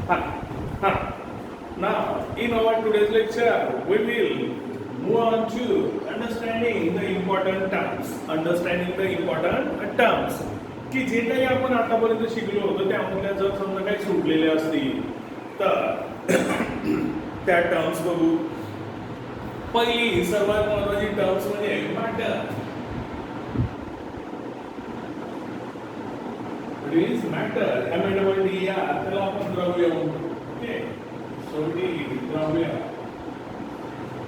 Now, in our today's lecture, we will move on to understanding the important terms. Understanding the important terms. की जे काही आपण आतापर्यंत शिकलो होतो त्यामधल्या जर समजा काही सुटलेले असतील तर त्या टर्म्स बघू. पहिली सर्वात महत्वाची टर्म्स म्हणजे matter. It is matter. M-A-T-T-E-R. त्याला आपण द्रव्य म्हणतो. ओके. शेवटी द्रव्य.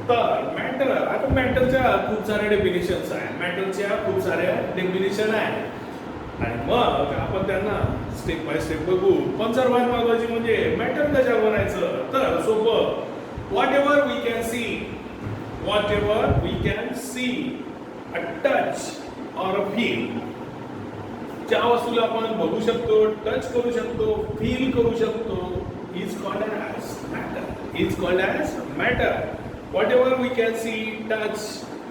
तर मॅटर, आता मॅटरच्या खूप साऱ्या डेफिनेशन्स आहे. मॅटरच्या खूप साऱ्या डेफिनेशन आहे आणि मग आपण त्यांना स्टेप बाय स्टेप बघू. पण सर्वात महत्वाची म्हणजे मॅटर कशावर बनायचं तर सोपं. Whatever we can see, whatever we can see, a touch or a feel. ज्या वस्तूला आपण बघू शकतो, टच करू शकतो, फील करू शकतो, is called as matter. Is called as matter. Whatever we can see, touch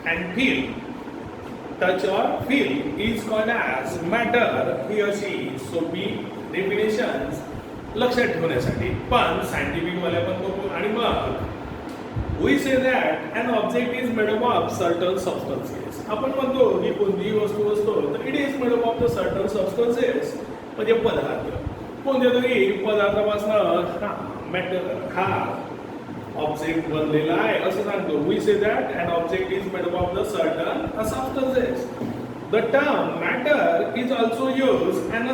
and feel, touch or feel is called as matter. ही अशी सोपी डेफिनेशन्स लक्षात ठेवण्यासाठी. पण सायंटिफिक वाल्या पण बघू आणि मग we say that an object is made up of certain substances. आपण म्हणतो की कोणतीही वस्तू असतो तर it is made up of the certain substances म्हणजे पदार्थ. कोणत्या तरी पदार्थापासून मॅटर हा ऑब्जेक्ट बनलेला आहे असं सांगतो. We say that an object is made up of the certain substances. The term matter is also used as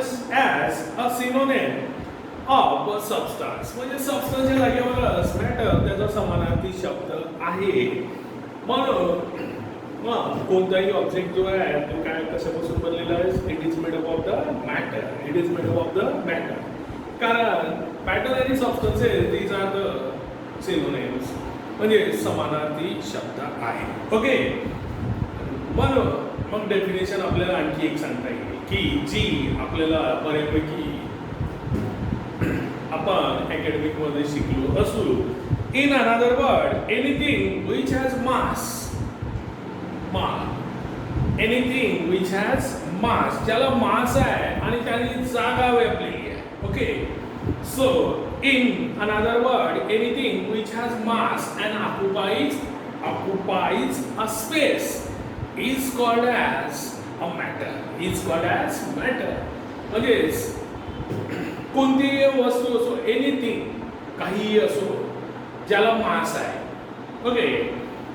a synonym of substance. म्हणजे सबस्टन्सच्या जागेवरच मॅटर त्याचा समानार्थी शब्द आहे. म्हणून मग कोणताही ऑब्जेक्ट जो आहे तो काय कशापासून बनलेला आहे. It is made up of the matter. It is made up of the matter. कारण मॅटर आणि substances these are the synonyms म्हणजे समानार्थी शब्द आहे. ओके. म्हणून मग डेफिनेशन आपल्याला आणखी एक सांगता येईल की जी आपल्याला बऱ्यापैकी आपण अकॅडमिक मध्ये शिकलो असू. In another word, anything which has mass. Anything which has mass, ज्याला मास आहे आणि त्याची जागा व्यापलेली आहे. Okay. So in another word, anything which has mass and occupies a space is called as a matter. Is called as matter. म्हणजे कोणतीही वस्तू असो, एनिथिंग काहीही असो ज्याला मास आहे. ओके.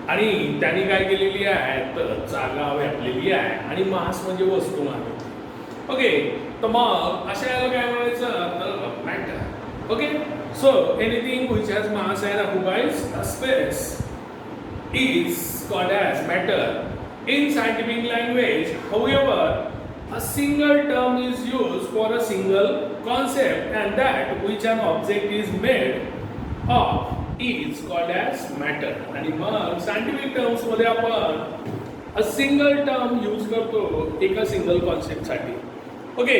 आणि त्यांनी काय केलेली आहे तर जागा व्यापलेली आहे आणि मास म्हणजे वस्तुमान. ओके. तर मग अशा याला काय म्हणायचं तर matter. Okay. So anything which has mass and occupies a space is called as matter. In scientific language however a single term is used for a single concept and that which an object is made of is called as matter. आणि मग scientific terms मध्ये आपण a single term use करतो एका single concept साठी. Okay.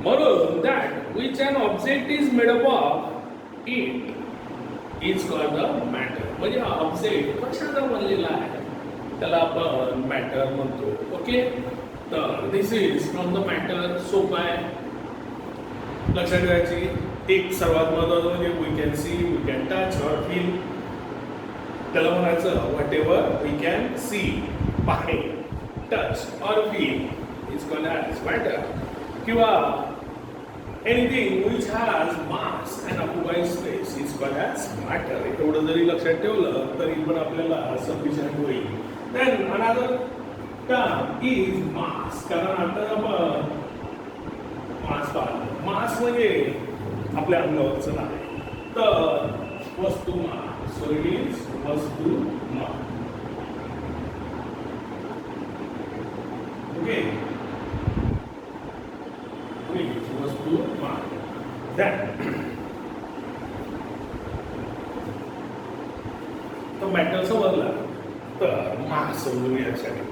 म्हणून that which an object is made up of it is called the matter. म्हणजे हा ऑब्जेक्ट कशाचा बनलेला आहे त्याला आपण मॅटर म्हणतो. ओके. तर this is from the matter. सोपं आहे लक्षात ठेवायची. एक सर्वात महत्वाचं म्हणजे we can see, we can touch or feel. त्याला म्हणायचं whatever we can see, पाहणे, touch or feel is called as matter. किंवा anything which has mass and occupies space is called as matter. एवढं जरी लक्षात ठेवलं तरी पण आपल्याला सफिशियंट होईल. Then another term is mass. कारण आता आपण मास पाहतो. मास म्हणजे आपल्या अंगावरचं नाव आहे. तर वस्तुमान. सो इट इज वस्तुमान. ओके. वस्तुमान. तर मॅटर समजला तर मास समजून यासाठी.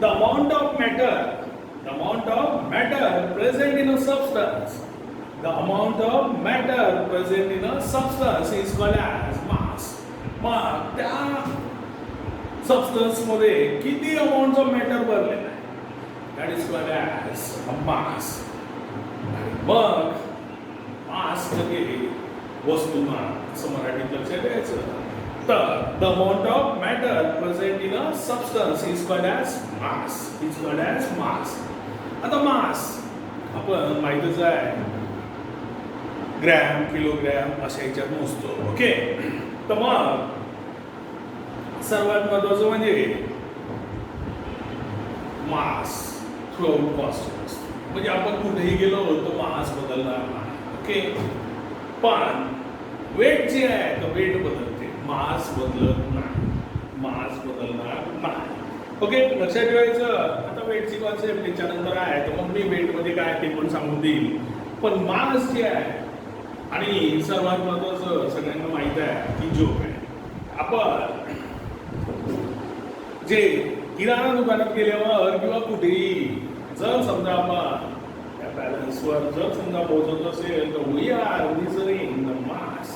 The amount of matter present in a substance. The amount of matter present in a substance is called as mass. मग त्या सबस्टन्स मध्ये किती अमाउंट ऑफ मॅटर भरलेला आहे that is called as a mass. आणि मग मास म्हणजे वस्तुमान असं मराठीत लक्षात द्यायचं. तर the amount of matter present in a substance is called as mass. Is called as mass. आता मास आपण माहितच आहे ग्रॅम किलोग्रॅम अशा ह्याच्यात मोजतो. ओके, तर मग सर्वात महत्वाचं म्हणजे मास थ्रूआउट कॉन्स्टंट. म्हणजे आपण कुठेही गेलो तर मास बदलणार नाही. ओके, पण वेट जे आहे तर वेट बदलते, मास बदलत नाही. मास बदलणार नाही. ओके, लक्षात ठेवायचं. आता वेटची कॉन्सेप्ट त्याच्यानंतर आहे, तर मग मी वेटमध्ये काय ते पण सांगून देईल. पण मास जे आहे आणि सर्वात महत्वाचं सगळ्यांना माहित आहे की जोक आहे. आपण जे किराणा दुकानात गेल्यावर किंवा कुठेही जर समजा आपण त्या बॅलन्सवर जर समजा पोहोचत असेल तर we are measuring the mass.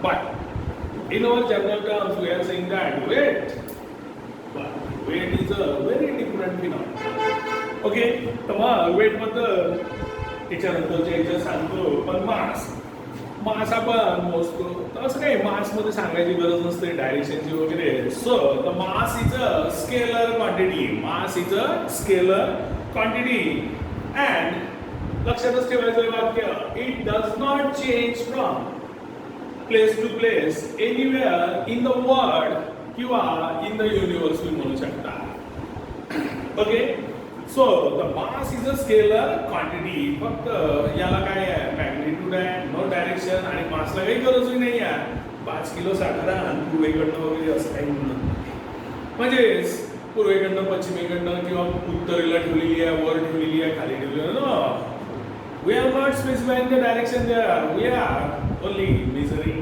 But in our general terms we are saying that weight. But weight is a very different phenomenon. Okay, तर मग वेट बद्दल त्याच्यानंतरच्या याच्यात सांगतो. पण मास आपण मोजतो तर असं काही मासमध्ये सांगायची गरज नसते डायरेक्शनची वगैरे. So the mass is a scalar quantity. Mass is a scalar quantity and लक्षातच ठेवायचं वाक्य, it does not change from place to place anywhere in the world किंवा इन द युनिवर्स तुम्ही म्हणू शकता. Okay, so the mass is a scalar quantity. फक्त याला काय आहे, मॅग्निट्यूड आहे, नो डायरेक्शन, आणि मासला काही गरजही नाही आहे. 5 किलो साखर पूर्वेकडनं वगैरे असं काही म्हणत नाही. म्हणजेच पूर्वेकडनं पश्चिमेकडनं किंवा उत्तरेला ठेवलेली आहे, वर ठेवलेली आहे, खाली ठेवलेली आहे. No, we are not specifying the direction there. We are only measuring.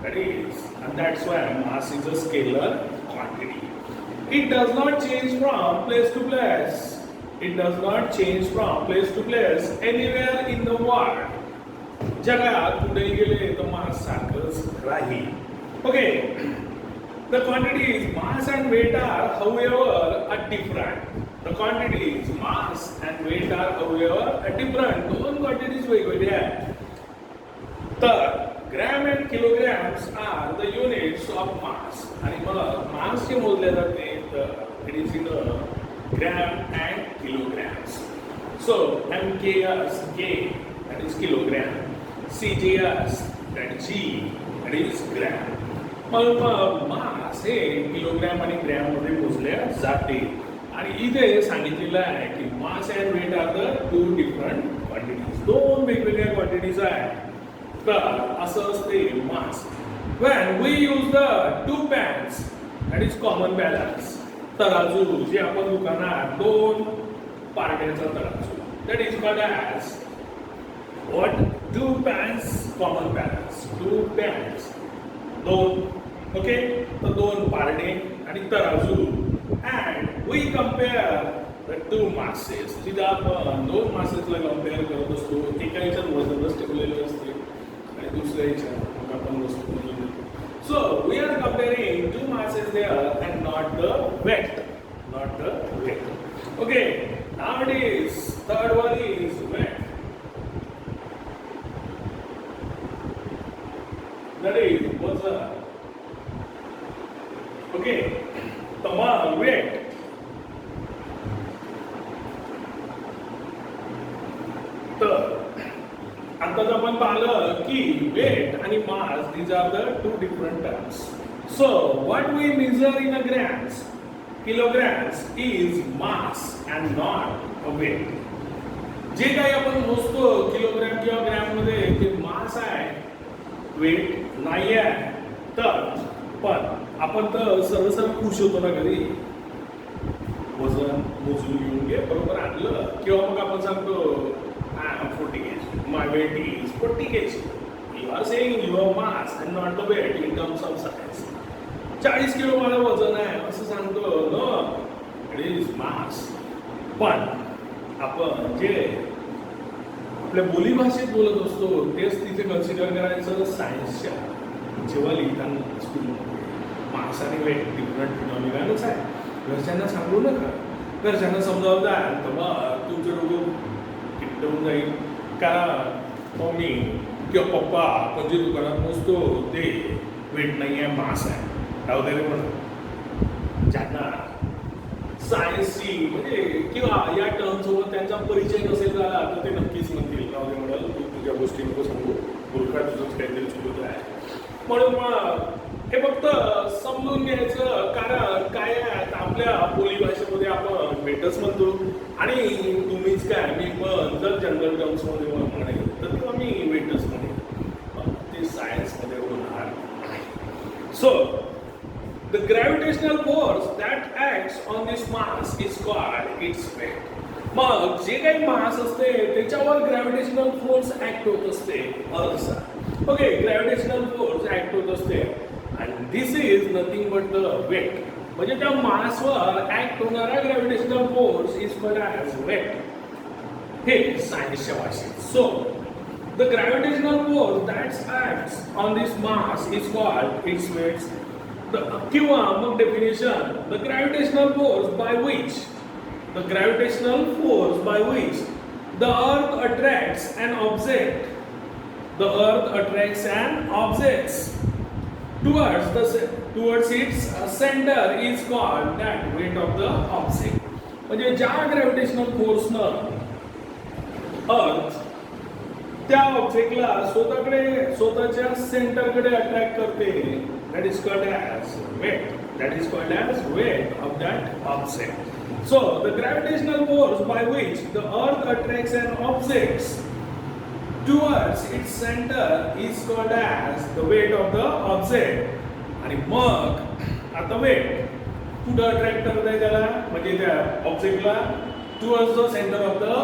That is, and that's why mass is a scalar quantity. It does not change from place to place. It does not change from place to place anywhere in the world. जगात कुठेही गेले तर मास सारखंच राहील. Okay, the quantities mass and weight are however different. The quantities mass and weight are however different. दोन quantities वेगवेगळे आहेत. तर gram and kilograms are the units of mass. आणि मग मास जे मोजले जाते तर it is in gram and kilograms. So MKS K that is kilogram, CGS that G that is gram. मग मास हे किलोग्रॅम आणि ग्रॅम मध्ये मोजले जाते. आणि इथे सांगितलेलं आहे की mass and weight are the 2 different quantities. दोन वेगवेगळ्या क्वांटिटीज आहेत. तर असं असते मास. when we use the 2 pans, that is common balance. तराजू जे आपण दुकानात 2 पार्ट्याचा तराजू, that is called as what? 2 pans common balance. 2 pans, 2. Okay, तर 2 पारडे आणि तराजू. and we compare the 2 masses. तिथं आपण 2 मासेसला कम्पेअर करत असतो. एका ह्याच्यात वजनच ठेवलेलं असते आणि दुसऱ्या ह्याच्यात आपण वस्तू मोजून देतो. So we are comparing 2 masses there and not the weight. Not the weight. Okay, nowadays third one is weight. That is wazn. Okay, तमाम weight. तर आताच आपण पाहिलं की वेट आणि mass these are the 2 different terms. So what we measure in a grams, kilograms is mass and not a weight. जे काही आपण मोजतो किलोग्रॅम किंवा ग्रॅम मध्ये ते मास आहे, वेट नाही आहे. तर पण आपण तर सर्व खुश होतो ना कधी, वजन मोजून घेऊन घे बरोबर आणलं किंवा मग आपण सांगतो I am 40 kg. My weight is 40 kg. You are saying your mass and not the weight in terms of size. 40 kilo माझं वजन आहे असं सांगतो. No, it is mass. पण आपण जे आपल्या बोलीभाषेत बोलत असतो तेच तिथे कन्सिडर करायचं सायन्सच्या जेव्हा लिहिताना स्कूलमध्ये. मास आणि वेट डिफरंट फिनॉमिनाच आहे. घरच्यांना सांगू नका. घरच्यांना समजावता तर मग तुमचं डोकं होऊन जाईल. कारण मम्मी किंवा पप्पा आपण जे दुकानात मोजतो ते वेट नाही आहे, मास आहे. वगैरे पण ज्यांना सायन्सची म्हणजे किंवा या टर्मसोबत त्यांचा परिचय नसेल झाला तर ते नक्कीच म्हणतील राहू दे म्हणाल तू तुझ्या गोष्टी नको सांगू, मूर्खा तुझंच काहीतरी चुकत आहे. म्हणून मग हे फक्त समजून घ्यायचं, कारण काय आहे आपल्या बोलीभाषेमध्ये आपण वेटच म्हणतो आणि तुम्हीच काय मी पण जर जनरल टर्म्समध्ये म्हणेल तर तेव्हा मी वेटच म्हणेन, ते सायन्समध्ये होणार नाही. So the gravitational force that acts on this mass is called its weight. मग जे काही मास असते त्याच्यावर ग्रॅव्हिटेशनल फोर्स ऍक्ट होत असते अर्थचा. ओके, ग्रॅव्हिटेशनल फोर्स ऍक्ट होत असते आणि this is nothing but the weight. म्हणजे त्या मासवर ऍक्ट होणारा gravitational force is called as weight. हे सायन्सच्या भाषेत. So the gravitational force that acts on this mass is called its weight. किंवा मग definition the gravitational force by which the earth attracts an object towards its center is called that weight of the object. म्हणजे ज्या gravitational फोर्सनं अर्थ त्या ऑब्जेक्टला स्वतःच्या सेंटरकडे attract करते, that is called as weight of that object. So the gravitational force by which the earth attracts an object towards its center is called as the weight of the object. आणि मग आता weight कुठं attract करत आहे त्याला, म्हणजे त्या ऑब्जेक्टला towards the center of the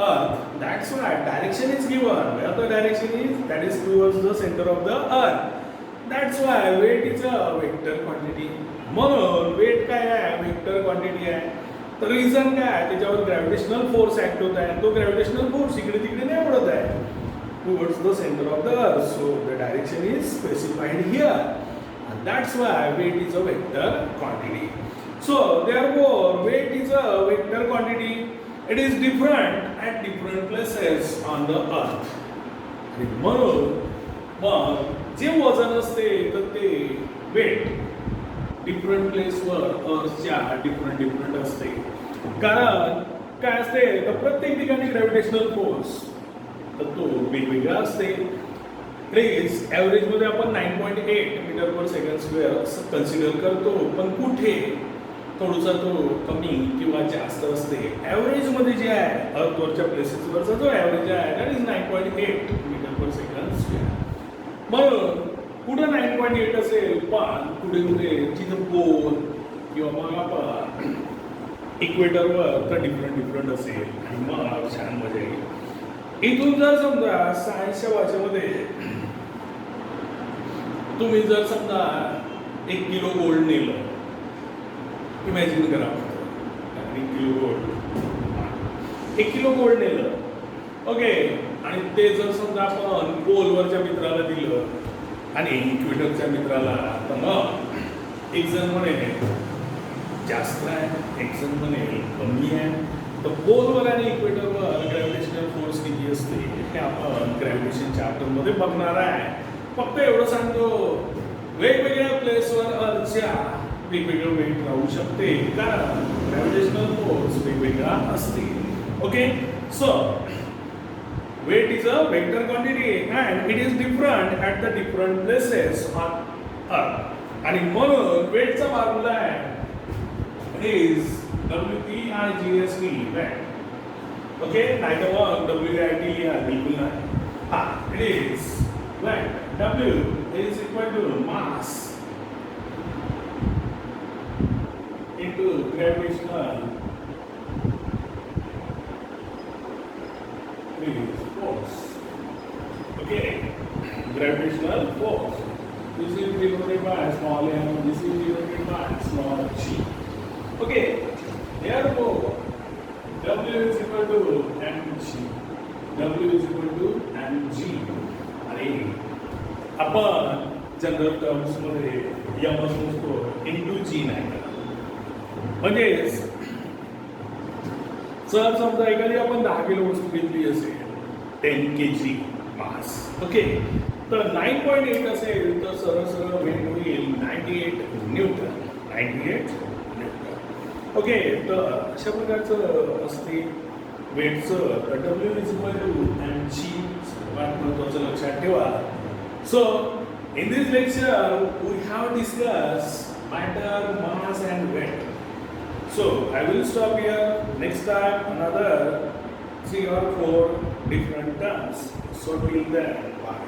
earth. That's why direction is given. Where the direction is, that is towards the center of the earth. That's why weight is a vector quantity. म्हणून weight काय आहे, vector quantity आहे. तर reason काय आहे, त्याच्यावर gravitational force act होत आहे. तो ग्रॅव्हिटेशनल फोर्स इकडे तिकडे नाही उडत आहे, towards the center of the earth. So the direction is specified here. And that's why weight is a vector quantity. So therefore weight is a vector quantity. It is different at different places on the earth. आणि म्हणून मग जे वजन असते तर ते weight different प्लेसवर अर्थच्या different असते. कारण काय असते तर प्रत्येक ठिकाणी ग्रॅव्हिटेशनल फोर्स तर तो वेगवेगळा असते. प्लीज ॲव्हरेजमध्ये आपण 9.8 मीटर पर सेकंड स्क्वेअर असं कन्सिडर करतो, पण कुठे थोडासा तो कमी किंवा जास्त असते. ॲव्हरेजमध्ये जे आहे अर्थवरच्या प्लेसेसवरचा जो ॲव्हरेज आहे that is 9.8 metre per second square. म्हणून कुठं 9.8 असेल, पण कुठे जिथं पोल किंवा मग आपण इक्वेटरवर तर डिफरंट असेल आणि मग छान मजा येईल. इथून जर समजा सायन्सच्या भाषेमध्ये तुम्ही जर समजा 1 किलो गोल्ड नेलं, इमॅजिन करा 1 किलो गोल्ड नेलं, ओके, आणि ते जर समजा आपण पोलवरच्या मित्राला दिलं आणि इक्वेटरच्या मित्राला, तर मग एक जण म्हणेल जास्त आहे, एक जण म्हणेल कमी आहे. तर पोलवर आणि इक्वेटरवर ग्रॅव्हिटेशनल फोर्स किती असते हे आपण ग्रॅव्हिटेशन चॅप्टरमध्ये बघणार आहे. फक्त एवढं सांगतो, वेगवेगळ्या प्लेसवर अर्थच्या वेगवेगळं वेट राहू शकते, कारण ग्रॅव्हिटेशनल फोर्स वेगवेगळा असते. Okay, so weight is a vector quantity and it is different at the different places on earth. आणि म्हणून वेटचा फॉर्म्युला आहे it is WEIGST weight. Okay, नाही तर मग WIT लिहा, बिलकुल नाही. हा, it is weight. W is equal to mass into gravitational force. Okay, gravitational force. This is denoted by small m. This is denoted by small g. Okay, therefore W is equal to mg. W is equal to mg. आणि आपण general terms मध्ये m असतो into g नाही का. म्हणजेच जर समजा एखादी आपण 10 किलो वस्तू घेतली असेल 10 kg, मास. ओके, तर 9.8 असेल तर सरळ सरळ वेट होईल 98 न्यूटन. 98 न्यूटन. ओके, तर अशा प्रकारचं असते वेटचं. तर W is equal to m g सर्वात महत्त्वाचं लक्षात ठेवा. So in this lecture we have discuss matter, mass and weight. So I will stop here. Next time another 3 or 4 different terms. So till then, bye.